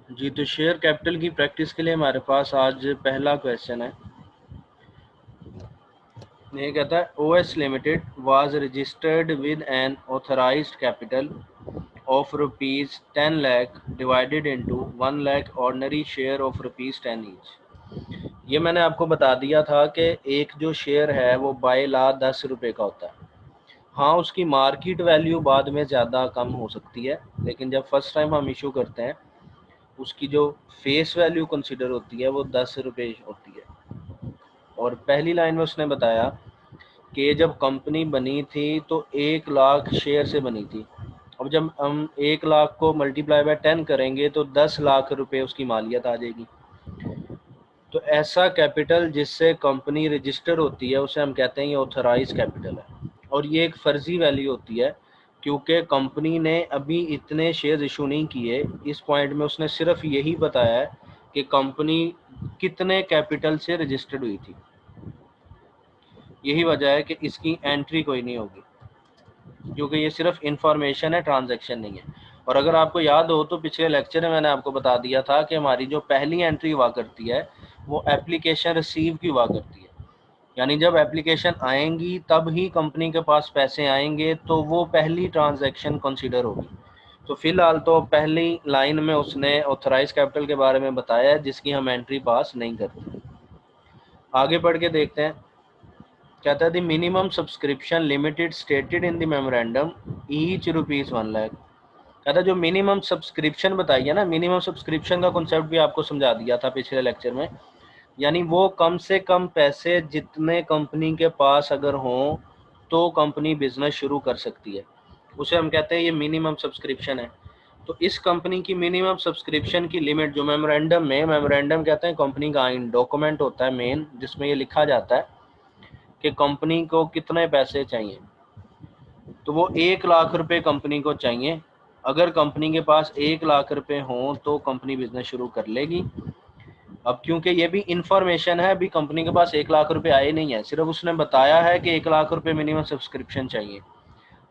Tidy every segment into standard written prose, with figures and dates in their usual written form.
जी, तो share capital की practice के लिए हमारे पास आज पहला क्वेश्चन है। ये कहता है OS limited was registered with N authorised capital of rupees 10 lakh divided into 1 lakh ordinary share of rupees 10 each. ये मैंने आपको बता दिया था कि एक जो शेयर है वो बाय लॉ 10 रुपये का होता है। हाँ, उसकी मार्केट वैल्यू बाद में ज़्यादा कम हो सकती है, लेकिन जब फर्स्ट टाइम हम इशू करते हैं उसकी जो फेस वैल्यू कंसिडर होती है वो 10 रुपये होती है। और पहली लाइन में उसने बताया कि जब कंपनी बनी थी तो 1 लाख शेयर से बनी थी। अब जब हम 1 लाख को मल्टीप्लाई बाय 10 करेंगे तो 10 लाख रुपए उसकी मालियत आ जाएगी। तो ऐसा कैपिटल जिससे कंपनी रजिस्टर होती है उसे हम कहते हैं ये ऑथराइज कैपिटल है। और ये एक फर्जी वैल्यू होती है क्योंकि कंपनी ने अभी इतने शेयर इशू नहीं किए। इस पॉइंट में उसने सिर्फ यही बताया है कि कंपनी कितने कैपिटल से रजिस्टर्ड हुई थी। यही वजह है कि इसकी एंट्री कोई नहीं होगी, क्योंकि ये सिर्फ इंफॉर्मेशन है, ट्रांजैक्शन नहीं है। और अगर आपको याद हो तो पिछले लेक्चर में मैंने आपको बता दिया था कि हमारी जो पहली एंट्री हुआ करती है वो एप्लीकेशन रिसीव की हुआ करती है। यानी जब एप्लीकेशन आएंगी तब ही कंपनी के पास पैसे आएंगे, तो वो पहली ट्रांजैक्शन कंसीडर होगी। तो फिलहाल तो पहली लाइन में उसने ऑथराइज कैपिटल के बारे में बताया है जिसकी हम एंट्री पास नहीं करते। आगे बढ़ के देखते हैं। कहता है the minimum subscription limited stated in the memorandum each ₹1 lakh. कहता है जो मिनिमम सब्सक्रिप्शन बताई है ना, मिनिमम सब्सक्रिप्शन का कॉन्सेप्ट भी आपको समझा दिया था पिछले लेक्चर में। यानी वो कम से कम पैसे जितने कंपनी के पास अगर हों तो कंपनी बिजनेस शुरू कर सकती है, उसे हम कहते हैं ये मिनिमम सब्सक्रिप्शन है। तो इस कंपनी की मिनिमम सब्सक्रिप्शन की लिमिट जो मेमोरेंडम कहते हैं कंपनी का आइन डॉक्यूमेंट होता है मेन, जिसमें ये लिखा जाता है कि कंपनी को कितने पैसे चाहिए। तो वो 1 लाख रुपए कंपनी को चाहिए। अगर कंपनी के पास 1 लाख रुपए हों तो कंपनी बिजनेस शुरू कर लेगी। अब क्योंकि ये भी इंफॉर्मेशन है, अभी कंपनी के पास 1 लाख रुपए आए नहीं है, सिर्फ उसने बताया है कि 1 लाख रुपए मिनिमम सब्सक्रिप्शन चाहिए।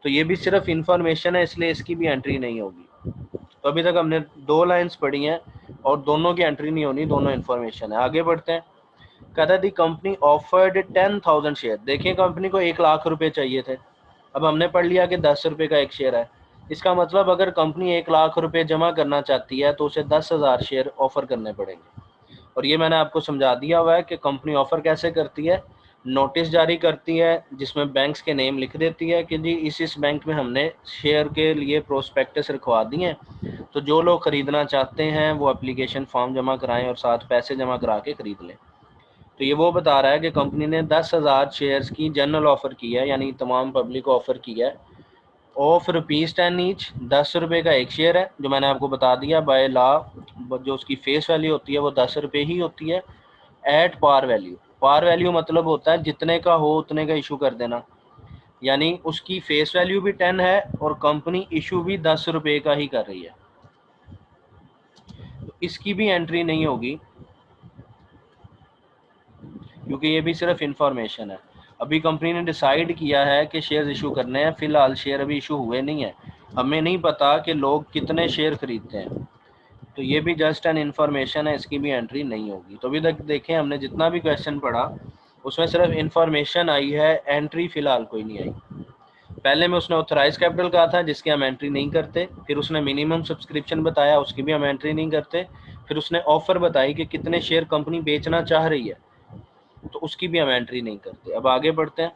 तो ये भी सिर्फ इंफॉर्मेशन है, इसलिए इसकी भी एंट्री नहीं होगी। तो अभी तक हमने 2 लाइंस पढ़ी हैं और दोनों की एंट्री नहीं होनी, दोनों इंफॉर्मेशन है। आगे बढ़ते हैं। कहता है दी कंपनी ऑफर्ड 10,000 शेयर। देखिए कंपनी को 1 लाख रुपए चाहिए थे। अब हमने पढ़ लिया कि 10 रुपये का एक शेयर है। इसका मतलब अगर कंपनी 1 लाख रुपए जमा करना चाहती है तो उसे 10,000 शेयर ऑफर करने पड़ेंगे। और ये मैंने आपको समझा दिया हुआ है कि कंपनी ऑफर कैसे करती है। नोटिस जारी करती है जिसमें बैंक्स के नेम लिख देती है कि जी इस बैंक में हमने शेयर के लिए प्रोस्पेक्टस रखवा दिए हैं, तो जो लोग ख़रीदना चाहते हैं वो एप्लीकेशन फॉर्म जमा कराएं और साथ पैसे जमा करा के ख़रीद लें। तो ये वो बता रहा है कि कंपनी ने 10,000 शेयर्स की जनरल ऑफ़र की है, यानी तमाम पब्लिक को ऑफ़र की है, ऑफ ₹10 ईच। 10 रुपये का एक शेयर है, जो मैंने आपको बता दिया बाय लॉ जो उसकी फेस वैल्यू होती है वो 10 रुपये ही होती है। At par value, par value मतलब होता है जितने का हो उतने का इशू कर देना। यानी उसकी फेस वैल्यू भी 10 है और कंपनी इशू भी 10 रुपये का ही कर रही है, तो इसकी भी एंट्री नहीं होगी क्योंकि ये भी सिर्फ इंफॉर्मेशन है। अभी कंपनी ने डिसाइड किया है कि शेयर इशू करने हैं, फिलहाल शेयर अभी इशू हुए नहीं है, हमें नहीं पता कि लोग कितने शेयर खरीदते हैं। तो ये भी जस्ट एन इन्फॉर्मेशन है, इसकी भी एंट्री नहीं होगी। तो अभी तक देखें हमने जितना भी क्वेश्चन पढ़ा उसमें सिर्फ इन्फॉर्मेशन आई है, एंट्री फिलहाल कोई नहीं आई। पहले में उसने ऑथराइज कैपिटल कहा था जिसकी हम एंट्री नहीं करते, फिर उसने मिनिमम सब्सक्रिप्शन बताया उसकी भी हम एंट्री नहीं करते, फिर उसने ऑफर बताई कि कितने शेयर कंपनी बेचना चाह रही है, तो उसकी भी हम एंट्री नहीं करते। अब आगे बढ़ते हैं।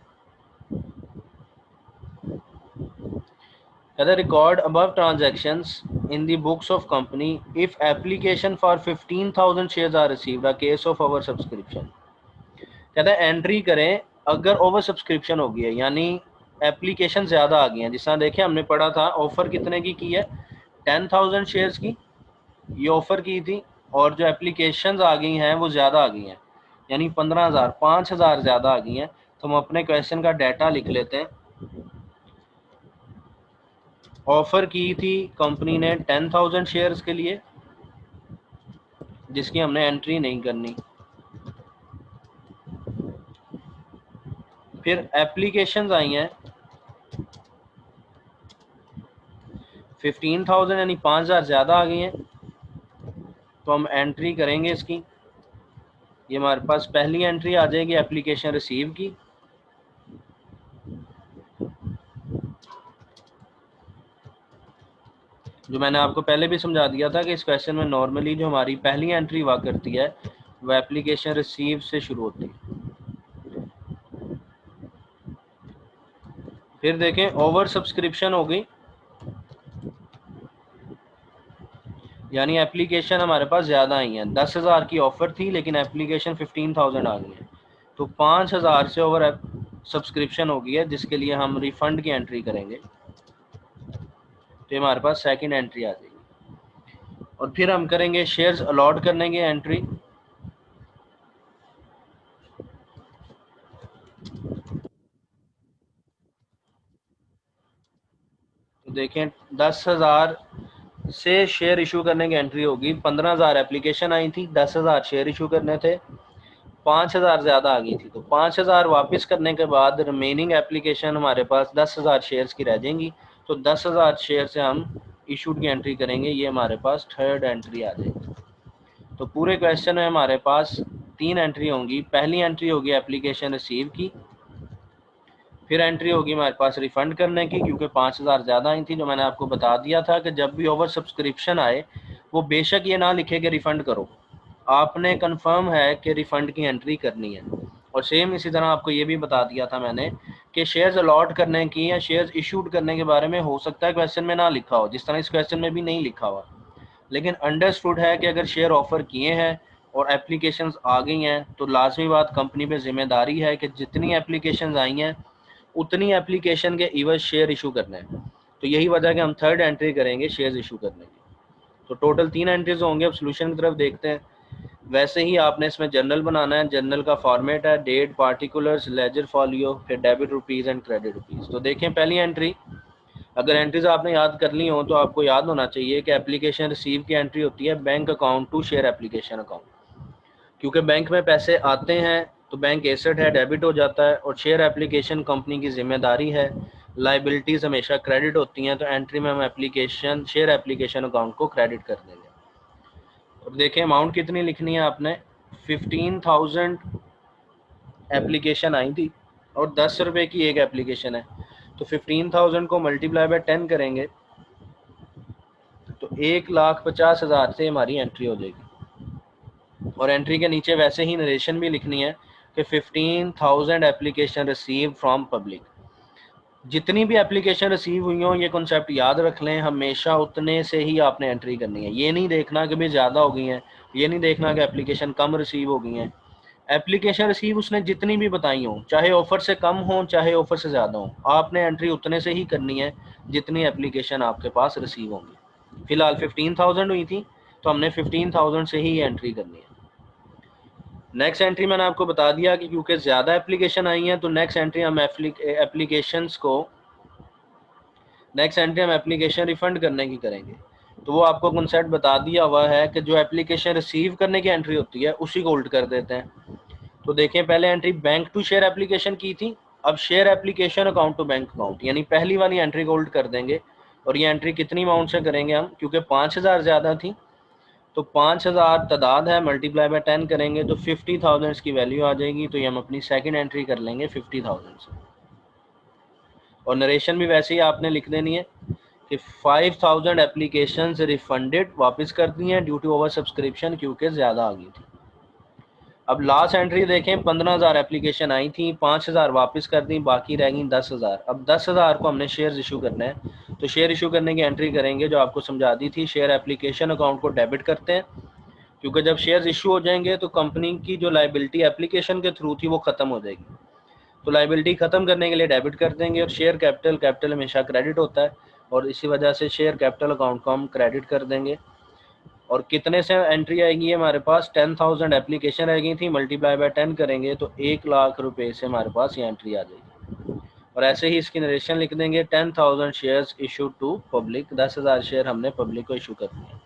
कहते record above transactions in the books of company if application for 15,000 shares are received a case of over subscription. कहता है एंट्री करें अगर ओवर सब्सक्रिप्शन हो गई है, यानी एप्लीकेशन ज़्यादा आ गई हैं। जिस तरह देखिए हमने पढ़ा था ऑफ़र कितने की है, 10,000 शेयर्स की ये ऑफ़र की थी, और जो एप्लीकेशंस आ गई हैं वो ज़्यादा आ गई हैं, यानी 15,000 5,000 ज़्यादा आ गई हैं। तो हम अपने क्वेश्चन का डाटा लिख लेते हैं। ऑफ़र की थी कंपनी ने 10,000 शेयर्स के लिए जिसकी हमने एंट्री नहीं करनी। फिर एप्लीकेशंस आई हैं 15,000 यानी 5,000 ज़्यादा आ गई हैं। तो हम एंट्री करेंगे इसकी। ये हमारे पास पहली एंट्री आ जाएगी एप्लीकेशन रिसीव की। जो मैंने आपको पहले भी समझा दिया था कि इस क्वेश्चन में नॉर्मली जो हमारी पहली एंट्री हुआ करती है वो एप्लीकेशन रिसीव से शुरू होती है। फिर देखें ओवर सब्सक्रिप्शन हो गई, यानी एप्लीकेशन हमारे पास ज़्यादा आई हैं। 10,000 की ऑफ़र थी लेकिन एप्लीकेशन 15,000 आ गई है, तो 5,000 से ओवर सब्सक्रिप्शन हो गई है, जिसके लिए हम रिफ़ंड की एंट्री करेंगे। तो हमारे पास सेकंड एंट्री आ जाएगी। और फिर हम करेंगे शेयर्स अलॉट करने की एंट्री। तो देखें 10,000 से शेयर इशू करने की एंट्री होगी। 15,000 एप्लीकेशन आई थी, 10,000 शेयर इशू करने थे, 5,000 ज़्यादा आ गई थी, तो 5,000 वापस करने के बाद रिमेनिंग एप्लीकेशन हमारे पास 10,000 शेयर्स की रह जाएंगी। तो 10,000 शेयर से हम इशूड की एंट्री करेंगे, ये हमारे पास थर्ड एंट्री आ जाएगी। तो पूरे क्वेश्चन में हमारे पास 3 एंट्री होंगी। पहली एंट्री होगी एप्लीकेशन रिसीव की, फिर एंट्री होगी हमारे पास रिफ़ंड करने की, क्योंकि 5,000 ज़्यादा आई थी। जो मैंने आपको बता दिया था कि जब भी ओवर सब्सक्रिप्शन आए वो बेशक ये ना लिखे कि रिफ़ंड करो, आपने कंफर्म है कि रिफ़ंड की एंट्री करनी है। और सेम इसी तरह आपको ये भी बता दिया था मैंने कि शेयर्स अलॉट करने की या शेयर्स इशूड करने के बारे में हो सकता है क्वेश्चन में ना लिखा हो, जिस तरह इस क्वेश्चन में भी नहीं लिखा हुआ, लेकिन अंडरस्टूड है कि अगर शेयर ऑफ़र किए हैं और एप्लीकेशंस आ गई हैं तो लाजमी बात कंपनी पे ज़िम्मेदारी है कि जितनी एप्लीकेशंस आई हैं उतनी एप्लीकेशन के इवज शेयर इशू करने हैं। तो यही वजह है कि हम थर्ड एंट्री करेंगे शेयर्स इशू करने की। तो टोटल 3 एंट्रीज होंगे। अब सोल्यूशन की तरफ देखते हैं। वैसे ही आपने इसमें जर्नल बनाना है। जर्नल का फॉर्मेट है डेट, पार्टिकुलर्स, लेजर फॉलियो, फिर debit rupees and credit rupees. तो देखें पहली एंट्री, अगर एंट्रीज आपने याद कर ली हो तो आपको याद होना चाहिए कि एप्लीकेशन रिसीव की एंट्री होती है bank account to share application account, क्योंकि बैंक में पैसे आते हैं तो बैंक एसेट है, डेबिट हो जाता है, और शेयर एप्लीकेशन कंपनी की जिम्मेदारी है, लाइबिलिटीज़ हमेशा क्रेडिट होती हैं। तो एंट्री में हम एप्लीकेशन शेयर एप्लीकेशन अकाउंट को क्रेडिट कर देंगे। और देखें अमाउंट कितनी लिखनी है आपने। 15,000 एप्लीकेशन आई थी और 10 रुपये की एक एप्लीकेशन है, तो 15,000 को मल्टीप्लाई बाय 10 करेंगे तो 1,50,000 से हमारी एंट्री हो जाएगी। और एंट्री के नीचे वैसे ही नरेशन भी लिखनी है कि 15,000 एप्लीकेशन रिसीव फ्रॉम पब्लिक। जितनी भी एप्लीकेशन रिसीव हुई हो, ये कॉन्सेप्ट याद रख लें, हमेशा उतने से ही आपने एंट्री करनी है। ये नहीं देखना कि भाई ज़्यादा हो गई हैं, ये नहीं देखना कि एप्लीकेशन कम रिसीव हो गई हैं। एप्लीकेशन रिसीव उसने जितनी भी बताई हो, चाहे ऑफ़र से कम हो चाहे ऑफ़र से ज़्यादा हो, आपने एंट्री उतने से ही करनी है जितनी एप्लीकेशन आपके पास रिसीव होंगी। फ़िलहाल 15,000 हुई थी तो हमने 15,000 से ही एंट्री करनी है। नेक्स्ट एंट्री मैंने आपको बता दिया कि क्योंकि ज़्यादा एप्लीकेशन आई हैं तो नेक्स्ट एंट्री हम एप्लीकेशन रिफ़ंड करने की करेंगे। तो वो आपको कॉन्सेप्ट बता दिया हुआ है कि जो एप्लीकेशन रिसीव करने की एंट्री होती है उसी को उल्ट कर देते हैं। तो देखें पहले entry bank to share application की थी, अब share application account to bank account, यानी पहली वाली एंट्री को उल्ट कर देंगे। और ये एंट्री कितनी अमाउंट से करेंगे हम, क्योंकि 5,000 ज़्यादा थी, तो 5,000 तादाद है, मल्टीप्लाई बाय 10 करेंगे तो 50,000 इसकी वैल्यू आ जाएगी। तो ये हम अपनी सेकंड एंट्री कर लेंगे 50,000 से। और नरेशन भी वैसे ही आपने लिख देनी है कि 5,000 एप्लीकेशन रिफंडेड, वापस कर दी हैं ड्यू टू ओवर सब्सक्रिप्शन, क्योंकि ज़्यादा आ गई थी। अब लास्ट एंट्री देखें, 15,000 एप्लीकेशन आई थी, 5,000 वापस कर दी, बाकी रह गई 10,000। अब 10,000 को हमने शेयर्स इशू करना है, तो शेयर इशू करने की एंट्री करेंगे जो आपको समझा दी थी। शेयर एप्लीकेशन अकाउंट को डेबिट करते हैं, क्योंकि जब शेयर्स इशू हो जाएंगे तो कंपनी की जो लाइबिलिटी एप्लीकेशन के थ्रू थी वो ख़त्म हो जाएगी। तो लाइबिलिटी ख़त्म करने के लिए डेबिट कर देंगे। और शेयर कैपिटल हमेशा क्रेडिट होता है, और इसी वजह से शेयर कैपिटल अकाउंट को हम क्रेडिट कर देंगे। और कितने से एंट्री आएगी हमारे पास, 10,000 एप्लीकेशन रह गई थी, मल्टीप्लाई बाय 10 करेंगे तो 1,00,000 रुपये से हमारे पास ये एंट्री आ जाएगी। और ऐसे ही इसकी नरेशन लिख देंगे, 10,000 shares issue to public, 10,000 share हमने पब्लिक को इशू करनी है।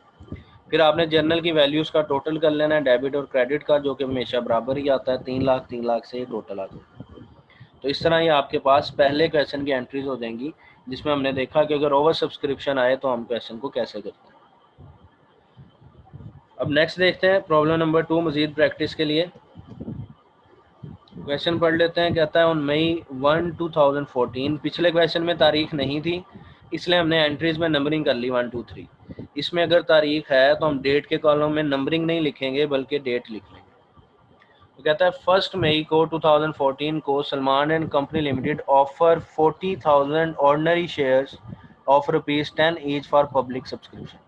फिर आपने जर्नल की वैल्यूज़ का टोटल कर लेना है, डेबिट और क्रेडिट का, जो कि हमेशा बराबर ही आता है, 3,00,000 3,00,000 से टोटल आ जाएगा। तो इस तरह ही आपके पास पहले क्वेश्चन की एंट्रीज हो जाएंगी, जिसमें हमने देखा कि अगर ओवर सब्सक्रिप्शन आए तो हम क्वेश्चन को कैसे करते हैं। अब नेक्स्ट देखते हैं प्रॉब्लम नंबर 2 मजीद प्रैक्टिस के लिए। क्वेश्चन पढ़ लेते हैं। कहता है ऑन मई 1 2014, पिछले क्वेश्चन में तारीख नहीं थी इसलिए हमने एंट्रीज में नंबरिंग कर ली 1 2 3। इसमें अगर तारीख है तो हम डेट के कॉलम में नंबरिंग नहीं लिखेंगे बल्कि डेट लिख लेंगे। तो कहता है 1 मई को 2014 को Salman and company limited offer 40,000 ordinary shares of ₹10 each for public subscription.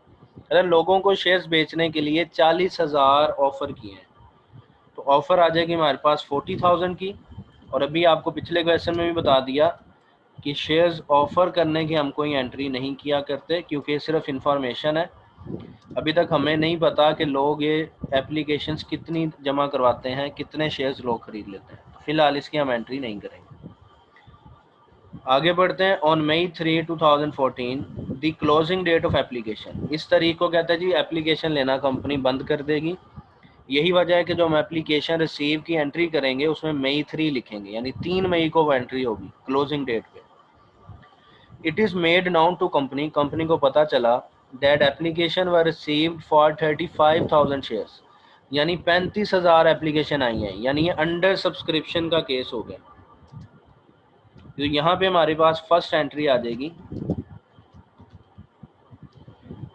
अगर लोगों को शेयर्स बेचने के लिए 40,000 ऑफर किए हैं तो ऑफर आ जाएगी हमारे पास 40,000 की। और अभी आपको पिछले क्वेश्चन में भी बता दिया कि शेयर्स ऑफर करने की हम कोई एंट्री नहीं किया करते क्योंकि सिर्फ इंफॉर्मेशन है। अभी तक हमें नहीं पता कि लोग ये एप्लीकेशंस कितनी जमा करवाते हैं, कितने शेयर्स लोग खरीद लेते हैं, तो फिलहाल इसकी हम एंट्री नहीं करेंगे। आगे बढ़ते हैं। On May 3 2014 the closing date of application. इस तारीख को कहता है जी एप्लीकेशन लेना कंपनी बंद कर देगी। यही वजह है कि जो हम एप्लीकेशन रिसीव की एंट्री करेंगे उसमें मई 3 लिखेंगे, यानी 3 मई को वो एंट्री होगी क्लोजिंग डेट पे। It is made known to company, company को पता चला that application were received for 35,000 shares, यानी 35,000 एप्लीकेशन आई हैं, यानी ये अंडर सब्सक्रिप्शन का केस हो गया। तो यहाँ पे हमारे पास फर्स्ट एंट्री आ जाएगी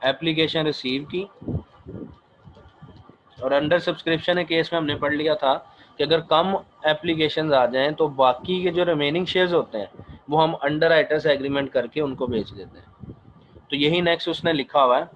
एप्लीकेशन रिसीव की। और अंडर सब्सक्रिप्शन के केस में हमने पढ़ लिया था कि अगर कम एप्लीकेशंस आ जाएं तो बाकी के जो रिमेनिंग शेयर्स होते हैं वो हम अंडर राइटर्स एग्रीमेंट करके उनको बेच देते हैं। तो यही नेक्स्ट उसने लिखा हुआ है।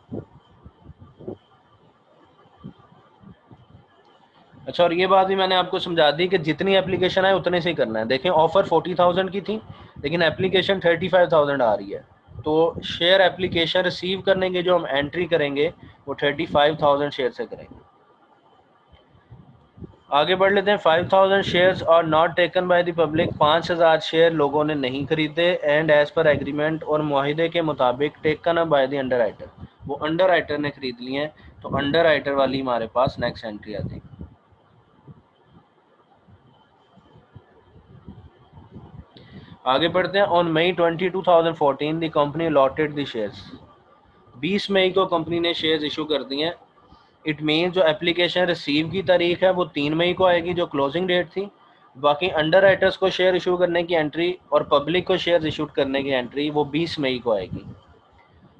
अच्छा, और ये बात भी मैंने आपको समझा दी कि जितनी एप्लीकेशन है उतने से ही करना है। देखें ऑफर 40,000 की थी लेकिन एप्लीकेशन 35,000 आ रही है, तो शेयर एप्लीकेशन रिसीव करने के जो हम एंट्री करेंगे वो 35,000 शेयर से करेंगे। आगे बढ़ लेते हैं। 5,000 shares are not taken by the public. 5,000 share लोगों ने नहीं खरीदे एंड एज पर एग्रीमेंट, और मुआहिदे के मुताबिक taken by the under writer, वो अंडर राइटर ने खरीद लिए हैं। तो अंडर राइटर वाली हमारे पास नेक्स्ट एंट्री आती है। आगे बढ़ते हैं। On May 20 2014 the company allotted the shares. 20 May को कंपनी ने शेयर्स इशू कर दिए हैं। इट मीन जो एप्लीकेशन रिसीव की तारीख है वो 3 मई को आएगी जो क्लोजिंग डेट थी। बाकी अंडर राइटर्स को शेयर इशू करने की एंट्री और पब्लिक को शेयर इशू करने की एंट्री वो 20 मई को आएगी।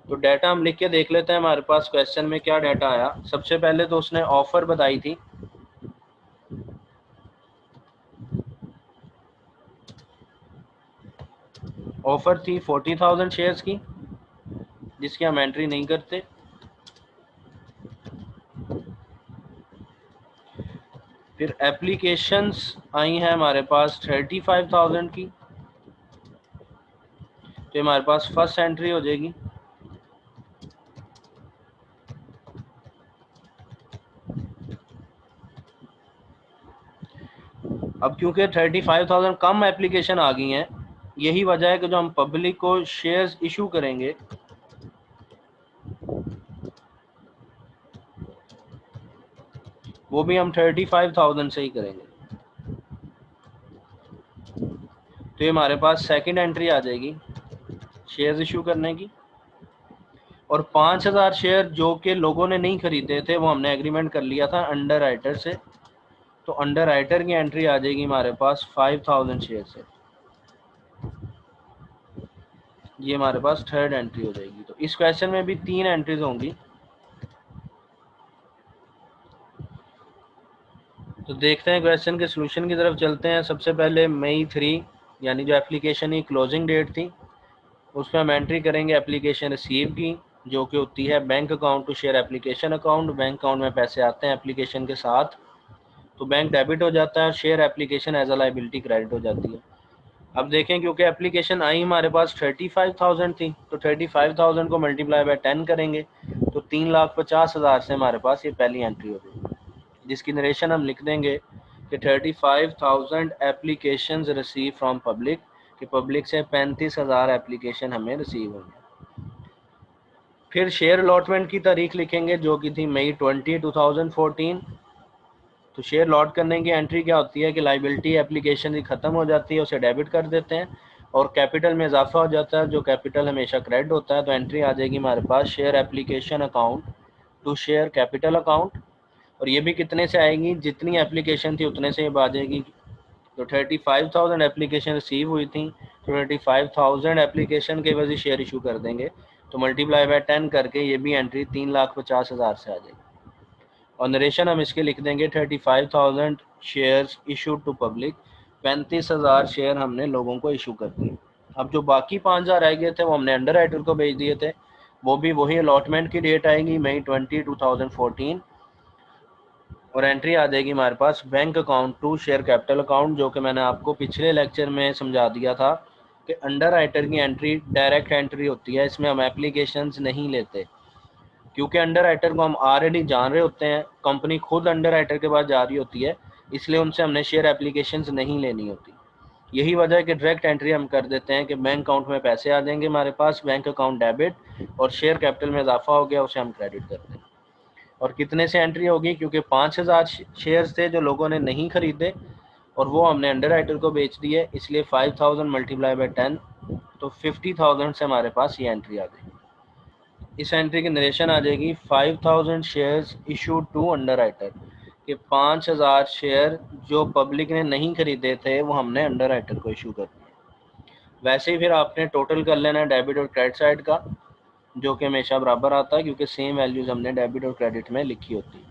तो डाटा हम लिख के देख लेते हैं हमारे पास क्वेश्चन में क्या डाटा आया। सबसे पहले तो उसने ऑफर बताई थी, ऑफर थी 40,000 शेयर्स की जिसकी हम एंट्री नहीं करते। फिर एप्लीकेशंस आई हैं हमारे पास 35,000 की, तो हमारे पास फर्स्ट एंट्री हो जाएगी। अब क्योंकि 35,000 कम एप्लीकेशन आ गई हैं, यही वजह है कि जो हम पब्लिक को शेयर्स इशू करेंगे वो भी हम 35,000 से ही करेंगे। तो ये हमारे पास सेकंड एंट्री आ जाएगी शेयर्स इशू करने की। और 5,000 शेयर जो कि लोगों ने नहीं खरीदे थे वो हमने एग्रीमेंट कर लिया था अंडर राइटर से, तो अंडर राइटर की एंट्री आ जाएगी हमारे पास 5,000 शेयर से। ये हमारे पास थर्ड एंट्री हो जाएगी। तो इस क्वेश्चन में भी 3 एंट्रीज होंगी। तो देखते हैं क्वेश्चन के सोल्यूशन की तरफ चलते हैं। सबसे पहले मई 3 यानी जो एप्लीकेशन की क्लोजिंग डेट थी उसमें हम एंट्री करेंगे एप्लीकेशन रिसीव की, जो कि होती है bank account to share application account. Bank account में पैसे आते हैं एप्लीकेशन के साथ, तो बैंक डेबिट हो जाता है और share application as a liability credit हो जाती है। अब देखें क्योंकि एप्लीकेशन आई हमारे पास 35,000 थी, तो 35,000 को मल्टीप्लाई बाय 10 करेंगे तो 3,50,000 से हमारे पास ये पहली एंट्री हो जाएगी, जिसकी नरेशन हम लिख देंगे कि 35,000 एप्लीकेशंस रिसीव फ्रॉम पब्लिक, कि पब्लिक से 35,000 एप्लीकेशन हमें रिसीव होंगे। फिर शेयर अलॉटमेंट की तारीख लिखेंगे जो कि थी मई 20 2014। तो शेयर लॉट करने की एंट्री क्या होती है कि लाइबिलिटी एप्लीकेशन की ख़त्म हो जाती है, उसे डेबिट कर देते हैं और कैपिटल में इजाफा हो जाता है, जो कैपिटल हमेशा क्रेडिट होता है। तो एंट्री आ जाएगी हमारे पास share application account to share capital account, और ये भी कितने से आएगी, जितनी एप्लीकेशन थी उतने से आ जाएगी। तो 35,000 एप्लीकेशन रिसीव हुई थी, तो 35,000 एप्लीकेशन के वजह शेयर इशू कर देंगे, तो मल्टीप्लाई बाय 10 करके ये भी एंट्री 3,50,000 से आ जाएगी। और नरेशन हम इसके लिख देंगे 35,000 shares issued to public, 35,000 share हमने लोगों को इशू कर दिए। अब जो बाकी 5,000 रह गए थे वो हमने अंडर राइटर को भेज दिए थे, वो भी वही अलॉटमेंट की डेट आएगी मई 20, 2014, और एंट्री आ जाएगी हमारे पास bank account to share capital account, जो कि मैंने आपको पिछले लेक्चर में समझा दिया था कि अंडर राइटर की एंट्री डायरेक्ट एंट्री होती है, इसमें हम एप्लीकेशंस नहीं लेते, क्योंकि अंडर राइटर को हम ऑलरेडी जान रहे होते हैं, कंपनी खुद अंडर राइटर के पास जा रही होती है, इसलिए उनसे हमने शेयर एप्लीकेशंस नहीं लेनी होती। यही वजह है कि डायरेक्ट एंट्री हम कर देते हैं कि बैंक अकाउंट में पैसे आ जाएंगे हमारे पास, बैंक अकाउंट डेबिट, और शेयर कैपिटल में इजाफा हो गया उसे हम क्रेडिट करते हैं। और कितने से एंट्री होगी, क्योंकि 5,000 शेयर्स थे जो लोगों ने नहीं खरीदे और वो हमने अंडर राइटर को बेच दिए, इसलिए 5,000 मल्टीप्लाई बाई 10, तो 50,000 से हमारे पास ये एंट्री आ गई। इस एंट्री की नरेशन आ जाएगी 5,000 shares issued to underwriter, कि 5,000 शेयर जो पब्लिक ने नहीं खरीदे थे वो हमने अंडर राइटर को इशू कर दिए। वैसे ही फिर आपने टोटल कर लेना है डेबिट और क्रेडिट साइड का, जो कि हमेशा बराबर आता है, क्योंकि सेम वैल्यूज़ हमने डेबिट और क्रेडिट में लिखी होती है।